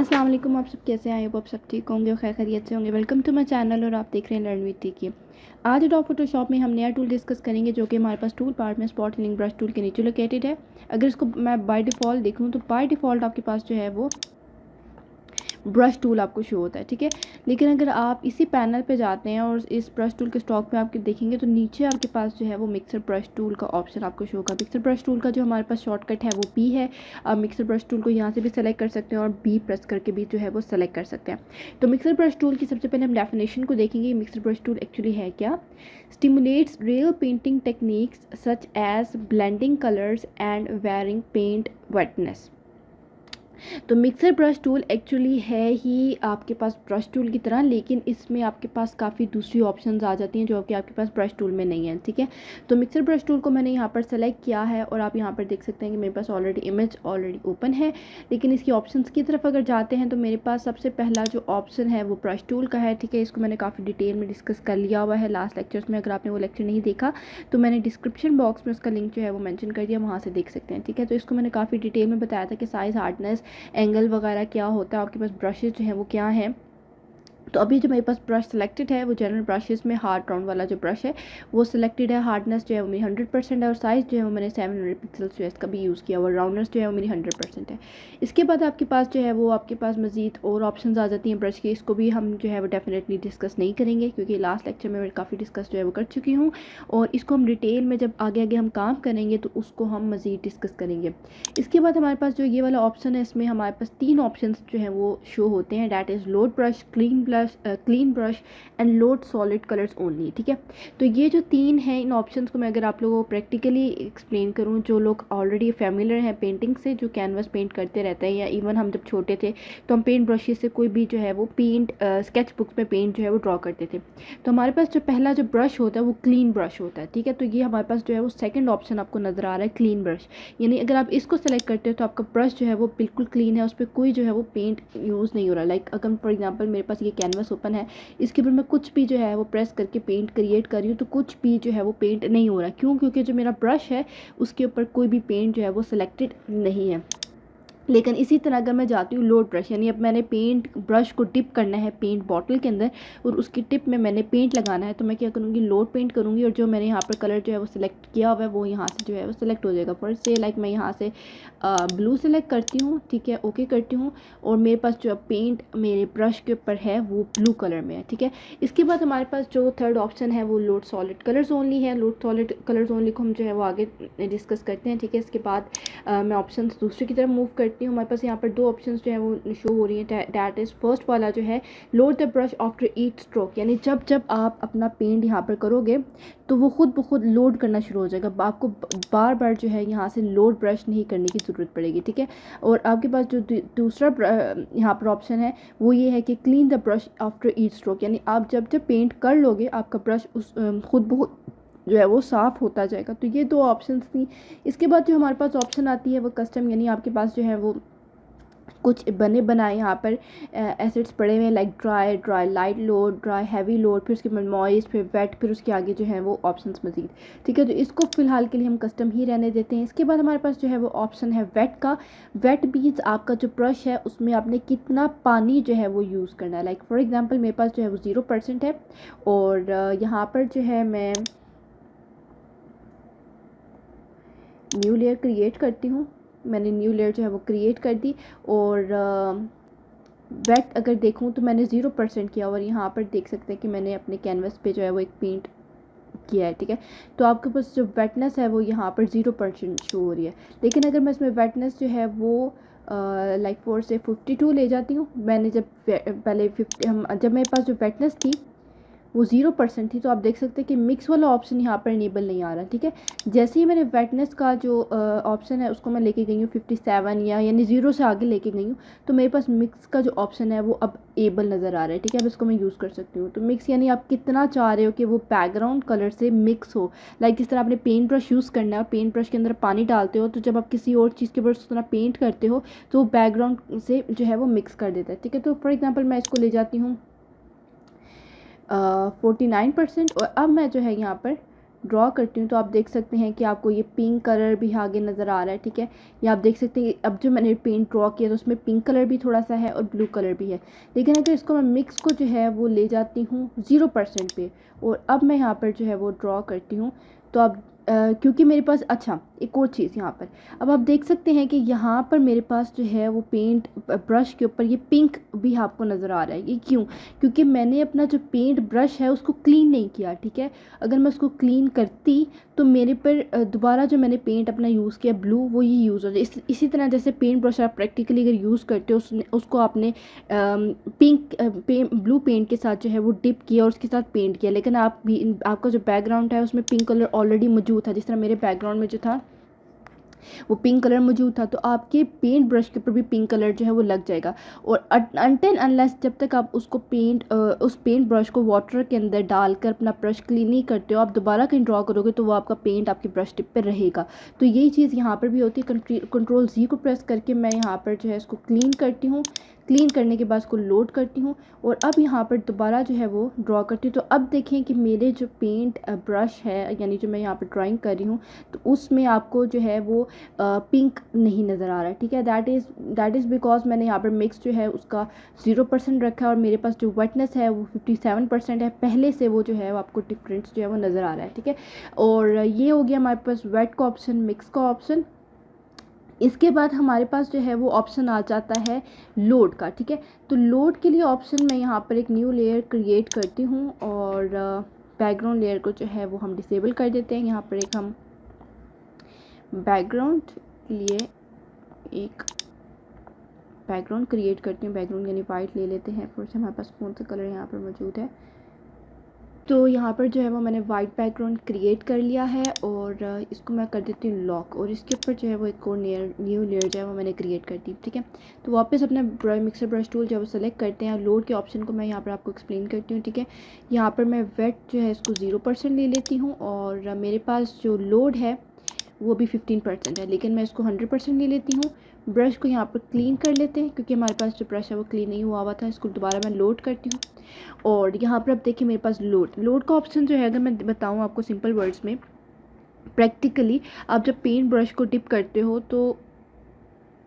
अस्सलाम वालेकुम। आप सब कैसे हैं? आप सब ठीक होंगे और खैर खैरियत से होंगे। वेलकम टू माय चैनल और आप देख रहे हैं लर्न विद टी। आज एडोब फोटोशॉप में हम नया टूल डिस्कस करेंगे जो कि हमारे पास टूल पार्ट में स्पॉट हिलिंग ब्रश टूल के नीचे लोकेटेड है। अगर इसको मैं बाय डिफ़ॉल्ट देखूँ तो बाय डिफ़ॉल्ट आपके पास जो है वो ब्रश टूल आपको शो होता है, ठीक है। लेकिन अगर आप इसी पैनल पे जाते हैं और इस ब्रश टूल के स्टॉक में आपके देखेंगे तो नीचे आपके पास जो है वो मिक्सर ब्रश टूल का ऑप्शन आपको शो होगा। मिक्सर ब्रश टूल का जो हमारे पास शॉर्टकट है वो पी है। आप मिक्सर ब्रश टूल को यहाँ से भी सेलेक्ट कर सकते हैं और बी प्रेस करके भी जो है वो सेलेक्ट कर सकते हैं। तो मिक्सर ब्रश टूल की सबसे पहले हम डेफिनेशन को देखेंगे। मिक्सर ब्रश टूल एक्चुअली है क्या? Stimulates real painting techniques such as blending colours and wearing paint wetness. तो मिक्सर ब्रश टूल एक्चुअली है ही आपके पास ब्रश टूल की तरह, लेकिन इसमें आपके पास काफ़ी दूसरी ऑप्शंस आ जाती हैं जो कि आपके पास ब्रश टूल में नहीं है, ठीक है। तो मिक्सर ब्रश टूल को मैंने यहाँ पर सेलेक्ट किया है और आप यहाँ पर देख सकते हैं कि मेरे पास ऑलरेडी इमेज ऑलरेडी ओपन है। लेकिन इसकी ऑप्शंस की तरफ अगर जाते हैं तो मेरे पास सबसे पहला जो ऑप्शन है वो ब्रश टूल का है, ठीक है। इसको मैंने काफ़ी डिटेल में डिस्कस कर लिया हुआ है लास्ट लेक्चर्स में। अगर आपने वो लेक्चर नहीं देखा तो मैंने डिस्क्रिप्शन बॉक्स में उसका लिंक जो है वो मेंशन कर दिया, वहाँ से देख सकते हैं, ठीक है। तो इसको मैंने काफ़ी डिटेल में बताया था कि साइज़, हार्डनेस, एंगल वगैरह क्या होता है, आपके पास ब्रशेज जो है वो क्या है। तो अभी जो मेरे पास ब्रश सेलेक्टेड है वो जनरल ब्रशेस में हार्ड राउंड वाला जो ब्रश है वो सिलेक्टेड है। हार्डनेस जो है वो मेरी 100% है और साइज़ जो है वो मैंने 700 पिक्सल्स जो है इसका भी यूज़ किया और राउंडनेस जो है वो मेरी 100% है। इसके बाद आपके पास जो है वो आपके पास मज़ीद और ऑप्शंस आ जाती हैं ब्रश की। इसको भी हम जो है वो डेफिनेटली डिस्कस नहीं करेंगे क्योंकि लास्ट लेक्चर में मैं काफ़ी डिस्कस जो है वो कर चुकी हूँ और इसको हम डिटेल में जब आगे आगे हम काम करेंगे तो उसको हम मज़ीद डिस्कस करेंगे। इसके बाद हमारे पास जो ये वाला ऑप्शन है इसमें हमारे पास 3 ऑप्शन जो हैं वो शो होते हैं। That is load brush, clean brush and load solid colours only, ठीक है। तो ये जो 3 हैं इन ऑप्शंस को मैं अगर आप लोगों को प्रैक्टिकली एक्सप्लेन करूँ, जो लोग ऑलरेडी फेमिलियर हैं पेंटिंग से, जो कैनवस पेंट करते रहते हैं या इवन हम जब छोटे थे तो हम पेंट ब्रशेस से कोई भी जो है वो पेंट स्केच बुक्स में पेंट जो है वो ड्रॉ करते थे। तो हमारे पास जो पहला जो ब्रश होता है वो क्लीन ब्रश होता है, ठीक है। तो ये हमारे पास जो है वो सेकेंड ऑप्शन आपको नज़र आ रहा है, क्लीन ब्रश। यानी अगर आप इसको सेलेक्ट करते हो तो आपका ब्रश जो है वो बिल्कुल क्लीन है, उस पर कोई जो है वो पेंट यूज़ नहीं हो रहा। लाइक अगर फॉर एग्जांपल मेरे पास ये कैनवस ओपन है, इसके ऊपर मैं कुछ भी जो है वो प्रेस करके पेंट क्रिएट कर रही हूँ तो कुछ भी जो है वो पेंट नहीं हो रहा। क्यों? क्योंकि जो मेरा ब्रश है उसके ऊपर कोई भी पेंट जो है वो सिलेक्टेड नहीं है। लेकिन इसी तरह अगर मैं जाती हूँ लोड ब्रश, यानी अब मैंने पेंट ब्रश को डिप करना है पेंट बॉटल के अंदर और उसकी टिप में मैंने पेंट लगाना है, तो मैं क्या करूँगी, लोड पेंट करूँगी और जो मैंने यहाँ पर कलर जो है वो सिलेक्ट किया हुआ है वो यहाँ से जो है वो सिलेक्ट हो जाएगा। फॉर से लाइक मैं यहाँ से ब्लू सेलेक्ट करती हूँ, ठीक है, ओके करती हूँ और मेरे पास जो पेंट मेरे ब्रश के ऊपर है वो ब्लू कलर में है, ठीक है। इसके बाद हमारे पास जो थर्ड ऑप्शन है वो लोड सॉलिड कलर्स ओनली है। लोड सॉलिड कलर्स ओनली को हम जो है वो आगे डिस्कस करते हैं, ठीक है। इसके बाद मैं ऑप्शन दूसरे की तरफ मूव करती हूँ। हमारे पास यहाँ पर 2 ऑप्शंस जो है वो शो हो रही हैं। डैट इज़ फर्स्ट वाला जो है load the brush after each stroke, यानी जब जब आप अपना पेंट यहाँ पर करोगे तो वो खुद ब खुद लोड करना शुरू हो जाएगा, आपको बार बार जो है यहाँ से लोड ब्रश नहीं करने की ज़रूरत पड़ेगी, ठीक है। और आपके पास जो दूसरा यहाँ पर ऑप्शन है वो ये है कि clean the brush after each stroke, यानी आप जब जब पेंट कर लोगे आपका ब्रश उस खुद ब खुद जो है वो साफ़ होता जाएगा। तो ये 2 ऑप्शंस थी। इसके बाद जो हमारे पास ऑप्शन आती है वो कस्टम, यानी आपके पास जो है वो कुछ बने बनाए यहाँ पर एसिड्स पड़े हुए हैं, like dry light load, dry heavy load, फिर उसके बाद मॉइस्ट, फिर वेट, फिर उसके आगे जो है वो ऑप्शंस मजीद, ठीक है। तो इसको फिलहाल के लिए हम कस्टम ही रहने देते हैं। इसके बाद हमारे पास जो है वो ऑप्शन है वेट का। वेट मीन्स आपका जो ब्रश है उसमें आपने कितना पानी जो है वो यूज़ करना है। लाइक फॉर एग्जाम्पल मेरे पास जो है वो 0% है और यहाँ पर जो है मैं न्यू लेयर क्रिएट करती हूँ। मैंने न्यू लेयर जो है वो क्रिएट कर दी और वेट अगर देखूँ तो मैंने 0% किया और यहाँ पर देख सकते हैं कि मैंने अपने कैनवस पे जो है वो एक पेंट किया है, ठीक है। तो आपके पास जो वेटनेस है वो यहाँ पर 0% शो हो रही है। लेकिन अगर मैं इसमें वेटनेस जो है वो लाइक 4 से 52 ले जाती हूँ, मैंने जब पहले 50 जब मेरे पास जो वेटनेस थी वो 0% थी, तो आप देख सकते हैं कि मिक्स वाला ऑप्शन यहाँ पर इनेबल नहीं आ रहा, ठीक है। जैसे ही मैंने वेटनेस का जो ऑप्शन है उसको मैं लेके गई हूँ 57 यानी 0 से आगे लेके गई हूँ, तो मेरे पास मिक्स का जो ऑप्शन है वो अब एबल नज़र आ रहा है, ठीक है। अब इसको मैं यूज़ कर सकती हूँ। तो मिक्स यानी आप कितना चाह रहे हो कि वो बैकग्राउंड कलर से मिक्स हो। लाइक जिस तरह आपने पेंट ब्रश यूज़ करना है और पेंट ब्रश के अंदर पानी डालते हो, तो जब आप किसी और चीज़ के ऊपर उस तरह पेंट करते हो तो वो बैकग्राउंड से जो है वो मिक्स कर देता है, ठीक है। तो फॉर एग्जाम्पल मैं इसको ले जाती हूँ 49% और अब मैं जो है यहाँ पर ड्रॉ करती हूँ तो आप देख सकते हैं कि आपको ये पिंक कलर भी आगे नज़र आ रहा है, ठीक है। ये आप देख सकते हैं अब जो मैंने पेंट ड्रॉ किया तो उसमें पिंक कलर भी थोड़ा सा है और ब्लू कलर भी है। लेकिन अगर इसको मैं मिक्स को जो है वो ले जाती हूँ 0% पे और अब मैं यहाँ पर जो है वो ड्रॉ करती हूँ तो अब क्योंकि मेरे पास, अच्छा एक और चीज़ यहाँ पर, अब आप देख सकते हैं कि यहाँ पर मेरे पास जो है वो पेंट ब्रश के ऊपर ये पिंक भी आपको नज़र आ रहा है। ये क्यों? क्योंकि मैंने अपना जो पेंट ब्रश है उसको क्लीन नहीं किया, ठीक है। अगर मैं उसको क्लीन करती तो मेरे पर दोबारा जो मैंने पेंट अपना यूज़ किया ब्लू, वो ही यूज़ हो जाए। इसी तरह जैसे पेंट ब्रश आप प्रैक्टिकली अगर यूज़ करते हो उसको आपने पिंक ब्लू पेंट के साथ जो है वो डिप किया और उसके साथ पेंट किया, लेकिन आपका जो बैकग्राउंड है उसमें पिंक कलर ऑलरेडी मौजूद था, जिस तरह मेरे बैकग्राउंड में जो था वो पिंक कलर मौजूद था, तो आपके पेंट ब्रश के ऊपर भी पिंक कलर जो है वो लग जाएगा। और अनटिल अनलेस जब तक आप उसको उस पेंट ब्रश को वाटर के अंदर डालकर अपना ब्रश क्लीन नहीं करते हो, आप दोबारा कहीं ड्रॉ करोगे तो वो आपका पेंट आपके ब्रश टिप पर रहेगा। तो यही चीज़ यहाँ पर भी होती है। कंट्रोल Z को प्रेस करके मैं यहाँ पर जो है इसको क्लीन करती हूँ। क्लीन करने के बाद उसको लोड करती हूँ और अब यहाँ पर दोबारा जो है वो ड्रॉ करती हूँ। तो अब देखें कि मेरे जो पेंट ब्रश है, यानी जो मैं यहाँ पर ड्राइंग कर रही हूँ, तो उसमें आपको जो है वो पिंक नहीं नज़र आ रहा है, ठीक है। दैट इज़ बिकॉज मैंने यहाँ पर मिक्स जो है उसका 0% रखा है और मेरे पास जो वेटनेस है वो 57% है। पहले से वो जो है वो आपको डिफरेंस जो है वो नज़र आ रहा है, ठीक है। और ये हो गया हमारे पास वेट का ऑप्शन, मिक्स का ऑप्शन। इसके बाद हमारे पास जो है वो ऑप्शन आ जाता है लोड का, ठीक है। तो लोड के लिए ऑप्शन मैं यहाँ पर एक न्यू लेयर क्रिएट करती हूँ और बैकग्राउंड लेयर को जो है वो हम डिसेबल कर देते हैं। यहाँ पर एक हम बैकग्राउंड के लिए एक बैकग्राउंड क्रिएट करते हैं। बैकग्राउंड यानी वाइट ले लेते हैं, फिर से हमारे पास कौन सा कलर यहाँ पर मौजूद है। तो यहाँ पर जो है वो मैंने वाइट बैकग्राउंड क्रिएट कर लिया है और इसको मैं कर देती हूँ लॉक और इसके ऊपर जो है वो एक और न्यू लेयर जो है वो मैंने क्रिएट कर दी, ठीक है। तो वापस अपने मिक्सर ब्रश टूल जो है वो सेलेक्ट करते हैं। लोड के ऑप्शन को मैं यहाँ पर आपको एक्सप्लेन करती हूँ, ठीक है। यहाँ पर मैं वेट जो है इसको 0% ले लेती हूँ और मेरे पास जो लोड है वो भी 15% है, लेकिन मैं इसको 100% ले लेती हूँ। ब्रश को यहाँ पर क्लीन कर लेते हैं क्योंकि हमारे पास जो ब्रश है वो क्लीन नहीं हुआ था। इसको दोबारा मैं लोड करती हूँ और यहाँ पर अब देखिए मेरे पास लोड का ऑप्शन जो है, अगर मैं बताऊँ आपको सिंपल वर्ड्स में, प्रैक्टिकली आप जब पेंट ब्रश को डिप करते हो तो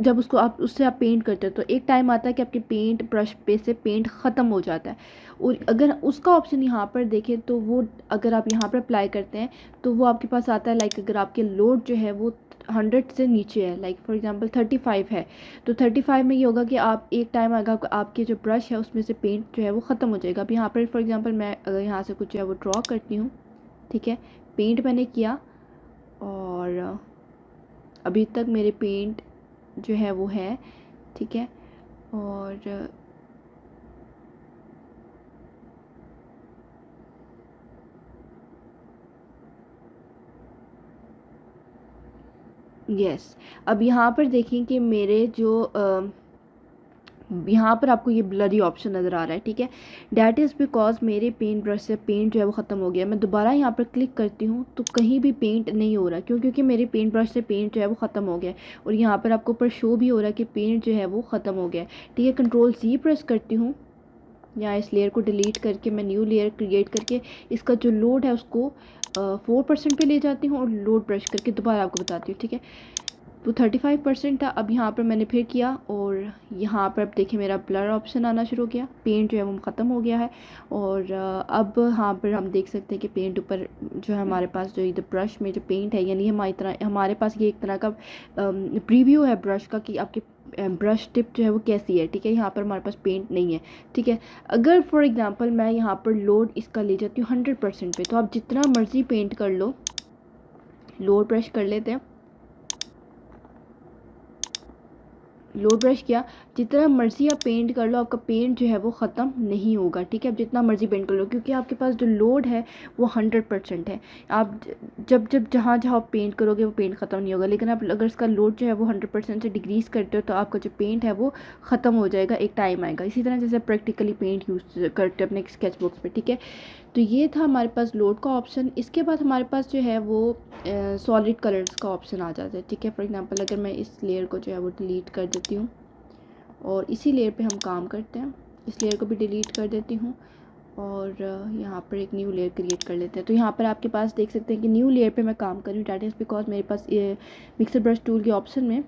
जब उसको आप उससे आप पेंट करते हो तो एक टाइम आता है कि आपके पेंट ब्रश पे से पेंट ख़त्म हो जाता है। और अगर उसका ऑप्शन यहाँ पर देखें तो वो अगर आप यहाँ पर अप्लाई करते हैं तो वो आपके पास आता है, लाइक अगर आपके लोड जो है वो 100 से नीचे है, लाइक फॉर एग्जांपल 35 है, तो 35 में ये होगा कि आप एक टाइम आएगा आपके जो ब्रश है उसमें से पेंट जो है वो ख़त्म हो जाएगा। अब यहाँ पर फॉर एग्जांपल मैं अगर यहाँ से कुछ जो है वो ड्रॉ करती हूँ, ठीक है, पेंट मैंने किया और अभी तक मेरे पेंट जो है वो है, ठीक है। और यस, अब यहाँ पर देखें कि मेरे जो यहाँ पर आपको ये ब्लरी ऑप्शन नज़र आ रहा है, ठीक है। डैट इज़ बिकॉज मेरे पेंट ब्रश से पेंट जो है वो ख़त्म हो गया। मैं दोबारा यहाँ पर क्लिक करती हूँ तो कहीं भी पेंट नहीं हो रहा, क्यों? क्योंकि मेरे पेंट ब्रश से पेंट जो है वो ख़त्म हो गया और यहाँ पर आपको ऊपर शो भी हो रहा है कि पेंट जो है वो ख़त्म हो गया, ठीक है। कंट्रोल C प्रेस करती हूँ, यहाँ इस लेयर को डिलीट करके मैं न्यू लेयर क्रिएट करके इसका जो लोड है उसको 4% पे ले जाती हूँ और लोड ब्रश करके दोबारा आपको बताती हूँ, ठीक है। तो 35% था। अब यहाँ पर मैंने फिर किया और यहाँ पर अब देखिए मेरा ब्लर ऑप्शन आना शुरू हो गया, पेंट जो है वो ख़त्म हो गया है। और अब यहाँ पर हम देख सकते हैं कि पेंट ऊपर जो है हमारे पास जो इधर ब्रश में जो पेंट है, यानी हमारे पास ये एक तरह का प्रीव्यू है ब्रश का कि आपके ब्रश टिप जो है वो कैसी है, ठीक है। यहाँ पर हमारे पास पेंट नहीं है, ठीक है। अगर फॉर एग्जांपल मैं यहाँ पर लोड इसका ले जाती हूँ 100% पे, तो आप जितना मर्ज़ी पेंट कर लो, लोड ब्रश कर लेते हैं, लोड ब्रश किया, जितना मर्ज़ी आप पेंट कर लो आपका पेंट जो है वो ख़त्म नहीं होगा, ठीक है। आप जितना मर्ज़ी पेंट कर लो क्योंकि आपके पास जो लोड है वो 100% है। आप जब जहाँ जहाँ आप पेंट करोगे वो पेंट ख़त्म नहीं होगा, लेकिन आप अगर इसका लोड जो है वो 100% से डिक्रीज़ करते हो तो आपका जो पेंट है वो ख़त्म हो जाएगा, एक टाइम आएगा। इसी तरह जैसे प्रैक्टिकली पेंट यूज़ करते हो अपने स्केच बॉक्स पर, ठीक है। तो ये था हमारे पास लोड का ऑप्शन। इसके बाद हमारे पास जो है वो सॉलिड कलर्स का ऑप्शन आ जाता है, ठीक है। फॉर एग्जांपल अगर मैं इस लेयर को जो है वो डिलीट कर देती हूँ और इसी लेयर पे हम काम करते हैं, इस लेयर को भी डिलीट कर देती हूँ और यहाँ पर एक न्यू लेयर क्रिएट कर लेते हैं। तो यहाँ पर आपके पास देख सकते हैं कि न्यू लेयर पे मैं काम कर रही हूँ, डैट इज़ बिकॉज मेरे पास ये मिक्सर ब्रश टूल के ऑप्शन में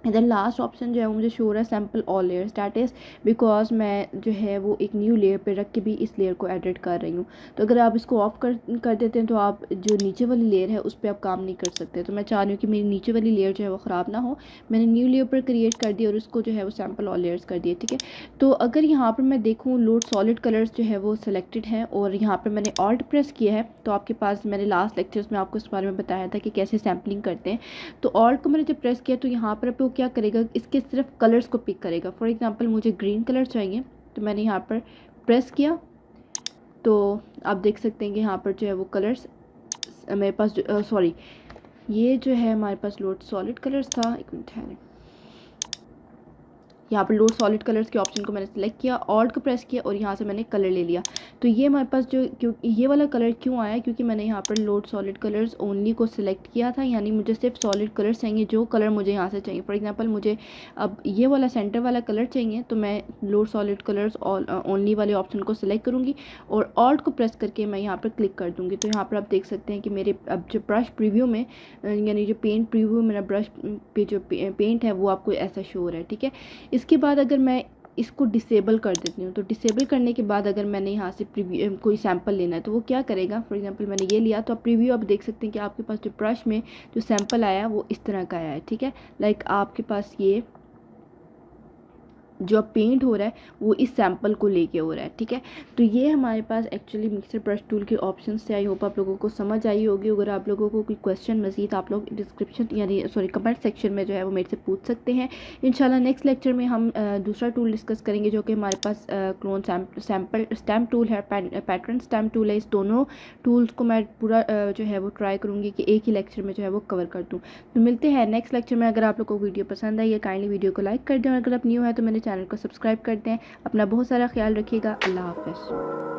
इधर लास्ट ऑप्शन जो है वो मुझे शो हो रहा है sample all layers, that is because मैं जो है वो एक न्यू लेयर पे रख के भी इस लेयर को एडिट कर रही हूँ। तो अगर आप इसको ऑफ कर देते हैं तो आप जो नीचे वाली लेयर है उस पर आप काम नहीं कर सकते। तो मैं चाह रही हूँ कि मेरी नीचे वाली लेयर जो है वो ख़राब ना हो, मैंने न्यू लेयर पर क्रिएट कर दी और उसको जो है वो सैम्पल ऑल लेयर्स कर दिए, ठीक है। तो अगर यहाँ पर मैं देखूँ लोड सॉलिड कलर्स जो है वो सिलेक्टेड हैं और यहाँ पर मैंने ऑल्ट प्रेस किया है, तो आपके पास मैंने लास्ट लेक्चर्स में आपको इस बारे में बताया था कि कैसे सैम्पलिंग करते हैं। तो ऑल्ट को मैंने जब प्रेस किया तो यहाँ पर वो क्या करेगा, इसके सिर्फ कलर्स को पिक करेगा। फॉर एग्जांपल मुझे ग्रीन कलर चाहिए, तो मैंने यहाँ पर प्रेस किया तो आप देख सकते हैं कि यहाँ पर जो है वो कलर्स मेरे पास सॉरी ये जो है हमारे पास लोड सॉलिड कलर्स था, एक मिनट है, यहाँ पर लोड सॉलिड कलर्स के ऑप्शन को मैंने सेलेक्ट किया, ऑल्ट को प्रेस किया और यहाँ से मैंने कलर ले लिया। तो ये हमारे पास जो ये वाला कलर क्यों आया, क्योंकि मैंने यहाँ पर लोड सॉलिड कलर्स ओनली को सिलेक्ट किया था, यानी मुझे सिर्फ सॉलिड कलर्स चाहिए जो कलर मुझे यहाँ से चाहिए। फॉर एग्जांपल मुझे अब ये वाला सेंटर वाला कलर चाहिए, तो मैं लोड सॉलिड कलर्स ओनली वाले ऑप्शन को सिलेक्ट करूँगी और ऑल्ट को प्रेस करके मैं यहाँ पर क्लिक कर दूँगी। तो यहाँ पर आप देख सकते हैं कि मेरे अब जो ब्रश प्रीव्यू में यानी जो पेंट प्रीव्यू मेरा ब्रश पे जो पेंट है वो आपको ऐसा शो हो रहा है, ठीक है। इसके बाद अगर मैं इसको डिसेबल कर देती हूँ, तो डिसेबल करने के बाद अगर मैंने यहाँ से प्रीव्यू कोई सैंपल लेना है तो वो क्या करेगा, फॉर एग्जांपल मैंने ये लिया तो आप प्रीव्यू आप देख सकते हैं कि आपके पास जो ब्रश में जो सैंपल आया वो इस तरह का आया है, ठीक है। लाइक आपके पास ये जो पेंट हो रहा है वो इस सैंपल को लेके हो रहा है, ठीक है। तो ये हमारे पास एक्चुअली मिक्सर ब्रश टूल के ऑप्शंस थे। आई होप आप लोगों को समझ आई होगी। अगर आप लोगों को कोई क्वेश्चन मज़ीद आप लोग डिस्क्रिप्शन यानी कमेंट सेक्शन में जो है वो मेरे से पूछ सकते हैं। इंशाल्लाह नेक्स्ट लेक्चर में हम दूसरा टूल डिस्कस करेंगे जो कि हमारे पास क्लोन सैम्पल स्टैम्प टूल है, पैटर्न स्टैम्प टूल है। इस दोनों टूल्स को मैं पूरा जो है वो ट्राई करूँगी कि एक ही लेक्चर में जो है वो कवर कर दूँ। तो मिलते हैं नेक्स्ट लेक्चर में। अगर आप लोग को वीडियो पसंद आई है काइंडली वीडियो को लाइक कर दें और अगर आप न्यू है तो मेरे चैनल को सब्सक्राइब कर दें। अपना बहुत सारा ख्याल रखिएगा। अल्लाह हाफ़िज़।